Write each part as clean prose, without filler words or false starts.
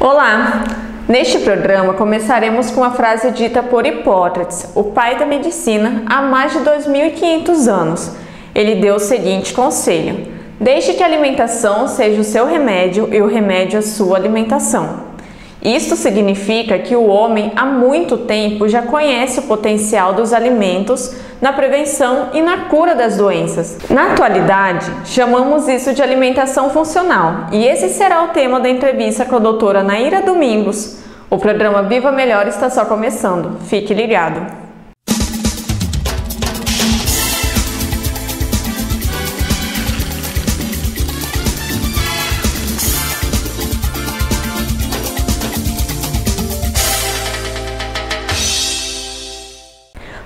Olá! Neste programa começaremos com uma frase dita por Hipócrates, o pai da medicina, há mais de 2.500 anos. Ele deu o seguinte conselho: deixe que a alimentação seja o seu remédio e o remédio a sua alimentação. Isto significa que o homem há muito tempo já conhece o potencial dos alimentos na prevenção e na cura das doenças. Na atualidade, chamamos isso de alimentação funcional e esse será o tema da entrevista com a doutora Naira Domingos. O programa Viva Melhor está só começando. Fique ligado!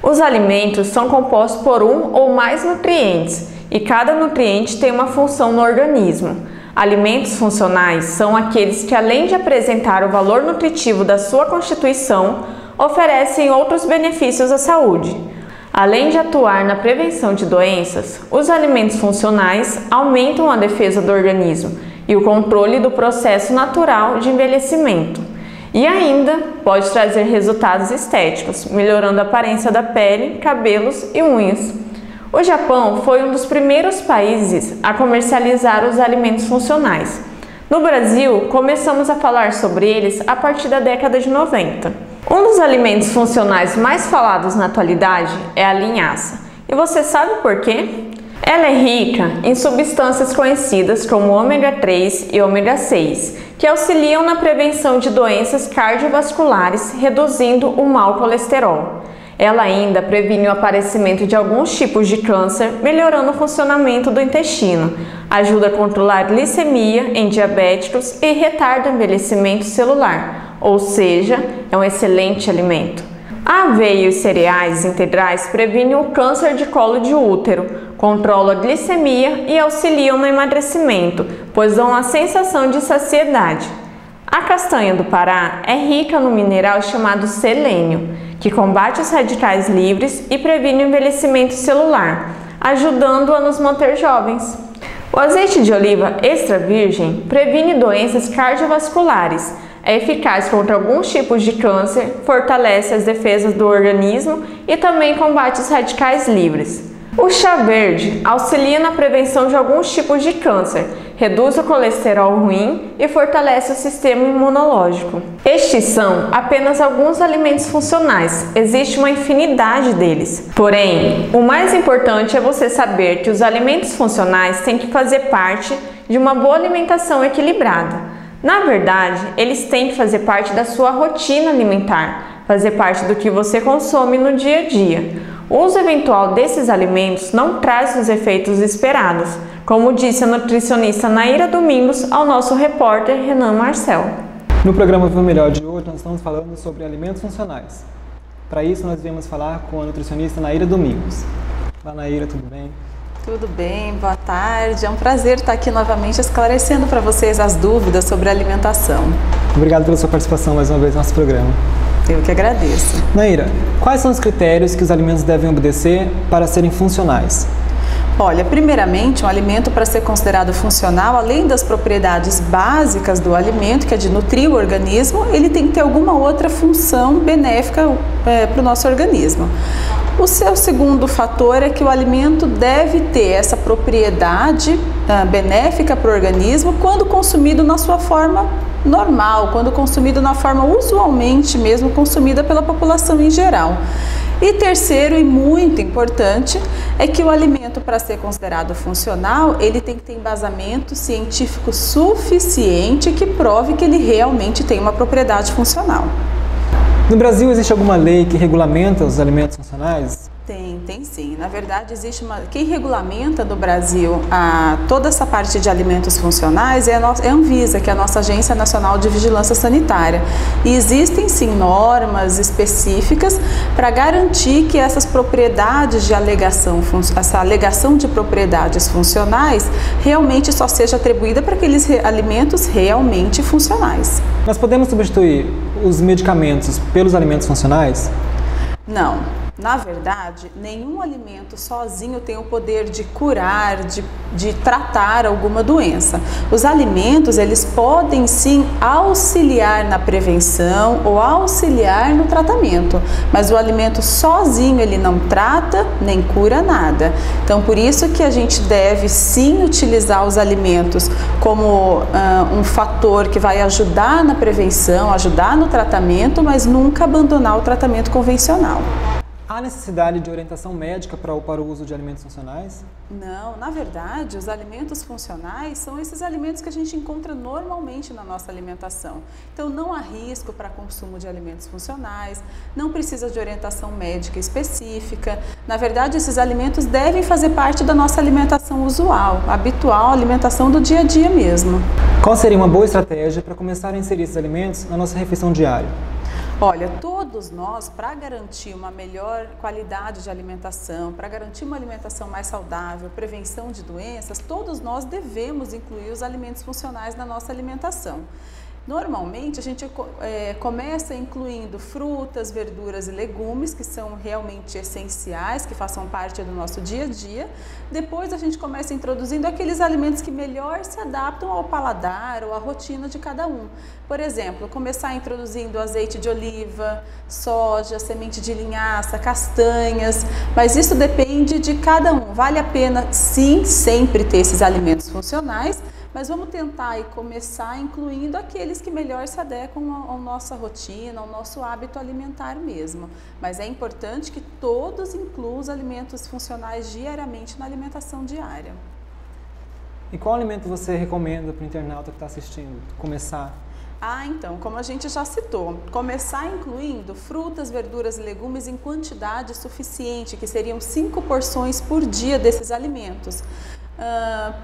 Os alimentos são compostos por um ou mais nutrientes e cada nutriente tem uma função no organismo. Alimentos funcionais são aqueles que, além de apresentar o valor nutritivo da sua constituição, oferecem outros benefícios à saúde. Além de atuar na prevenção de doenças, os alimentos funcionais aumentam a defesa do organismo e o controle do processo natural de envelhecimento. E ainda pode trazer resultados estéticos, melhorando a aparência da pele, cabelos e unhas. O Japão foi um dos primeiros países a comercializar os alimentos funcionais. No Brasil, começamos a falar sobre eles a partir da década de 90. Um dos alimentos funcionais mais falados na atualidade é a linhaça. E você sabe por quê? Ela é rica em substâncias conhecidas como ômega 3 e ômega 6, que auxiliam na prevenção de doenças cardiovasculares, reduzindo o mau colesterol. Ela ainda previne o aparecimento de alguns tipos de câncer, melhorando o funcionamento do intestino, ajuda a controlar a glicemia em diabéticos e retarda o envelhecimento celular, ou seja, é um excelente alimento. A aveia e os cereais integrais previnem o câncer de colo de útero, controlam a glicemia e auxiliam no emagrecimento, pois dão a sensação de saciedade. A castanha do Pará é rica no mineral chamado selênio, que combate os radicais livres e previne o envelhecimento celular, ajudando a nos manter jovens. O azeite de oliva extra virgem previne doenças cardiovasculares, é eficaz contra alguns tipos de câncer, fortalece as defesas do organismo e também combate os radicais livres. O chá verde auxilia na prevenção de alguns tipos de câncer, reduz o colesterol ruim e fortalece o sistema imunológico. Estes são apenas alguns alimentos funcionais, existe uma infinidade deles. Porém, o mais importante é você saber que os alimentos funcionais têm que fazer parte de uma boa alimentação equilibrada. Na verdade, eles têm que fazer parte da sua rotina alimentar, fazer parte do que você consome no dia a dia. O uso eventual desses alimentos não traz os efeitos esperados, como disse a nutricionista Naira Domingos ao nosso repórter Renan Marcel. No programa Viva Melhor de hoje, nós estamos falando sobre alimentos funcionais. Para isso, nós viemos falar com a nutricionista Naira Domingos. Olá, Naira, tudo bem? Tudo bem, boa tarde. É um prazer estar aqui novamente esclarecendo para vocês as dúvidas sobre alimentação. Obrigado pela sua participação mais uma vez no nosso programa. Eu que agradeço. Naira, quais são os critérios que os alimentos devem obedecer para serem funcionais? Olha, primeiramente, um alimento para ser considerado funcional, além das propriedades básicas do alimento, que é de nutrir o organismo, ele tem que ter alguma outra função benéfica para o nosso organismo. O seu segundo fator é que o alimento deve ter essa propriedade benéfica para o organismo quando consumido na sua forma normal, quando consumido na forma usualmente mesmo consumida pela população em geral. E terceiro e muito importante é que o alimento, para ser considerado funcional, ele tem que ter embasamento científico suficiente que prove que ele realmente tem uma propriedade funcional. No Brasil, existe alguma lei que regulamenta os alimentos funcionais? Tem sim. Na verdade, quem regulamenta no Brasil toda essa parte de alimentos funcionais é a Anvisa, que é a nossa Agência Nacional de Vigilância Sanitária. E existem sim normas específicas para garantir que essas propriedades de essa alegação de propriedades funcionais realmente só seja atribuída para aqueles alimentos realmente funcionais. Nós podemos substituir os medicamentos pelos alimentos funcionais? Não. Na verdade, nenhum alimento sozinho tem o poder de curar, de tratar alguma doença. Os alimentos, eles podem sim auxiliar na prevenção ou auxiliar no tratamento, mas o alimento sozinho ele não trata nem cura nada. Então, por isso que a gente deve sim utilizar os alimentos como um fator que vai ajudar na prevenção, ajudar no tratamento, mas nunca abandonar o tratamento convencional. Há necessidade de orientação médica para o uso de alimentos funcionais? Não, na verdade, os alimentos funcionais são esses alimentos que a gente encontra normalmente na nossa alimentação. Então, não há risco para consumo de alimentos funcionais, não precisa de orientação médica específica. Na verdade, esses alimentos devem fazer parte da nossa alimentação usual, habitual, alimentação do dia a dia mesmo. Qual seria uma boa estratégia para começar a inserir esses alimentos na nossa refeição diária? Olha, todos nós, para garantir uma melhor qualidade de alimentação, para garantir uma alimentação mais saudável, prevenção de doenças, todos nós devemos incluir os alimentos funcionais na nossa alimentação. Normalmente a gente começa incluindo frutas, verduras e legumes, que são realmente essenciais, que façam parte do nosso dia a dia. Depois a gente começa introduzindo aqueles alimentos que melhor se adaptam ao paladar ou à rotina de cada um. Por exemplo, começar introduzindo azeite de oliva, soja, semente de linhaça, castanhas, mas isso depende de cada um. Vale a pena sim sempre ter esses alimentos funcionais, mas vamos tentar começar incluindo aqueles que melhor se adequam à nossa rotina, ao nosso hábito alimentar mesmo. Mas é importante que todos incluam os alimentos funcionais diariamente na alimentação diária. E qual alimento você recomenda para o internauta que está assistindo começar? Então, como a gente já citou, começar incluindo frutas, verduras e legumes em quantidade suficiente, que seriam 5 porções por dia desses alimentos.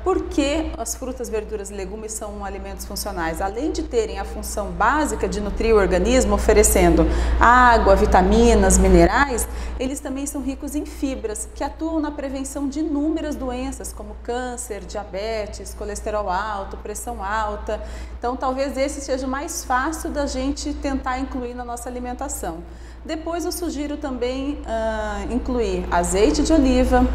Por que as frutas, verduras e legumes são alimentos funcionais? Além de terem a função básica de nutrir o organismo, oferecendo água, vitaminas, minerais, eles também são ricos em fibras, que atuam na prevenção de inúmeras doenças, como câncer, diabetes, colesterol alto, pressão alta. Então, talvez esse seja o mais fácil da gente tentar incluir na nossa alimentação. Depois eu sugiro também incluir azeite de oliva,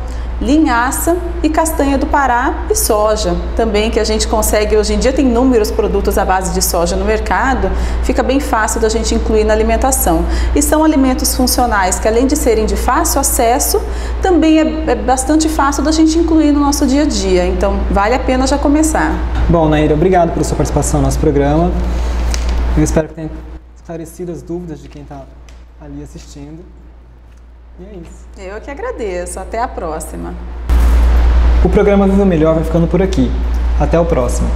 linhaça e castanha do Pará e soja. Também que a gente consegue, hoje em dia tem inúmeros produtos à base de soja no mercado, fica bem fácil da gente incluir na alimentação. E são alimentos funcionais que, além de serem de fácil acesso, também é bastante fácil da gente incluir no nosso dia a dia. Então vale a pena já começar. Bom, Naira, obrigado pela sua participação no nosso programa. Eu espero que tenha esclarecido as dúvidas de quem está ali assistindo. E é isso. Eu que agradeço. Até a próxima. O programa Viva Melhor vai ficando por aqui. Até o próximo.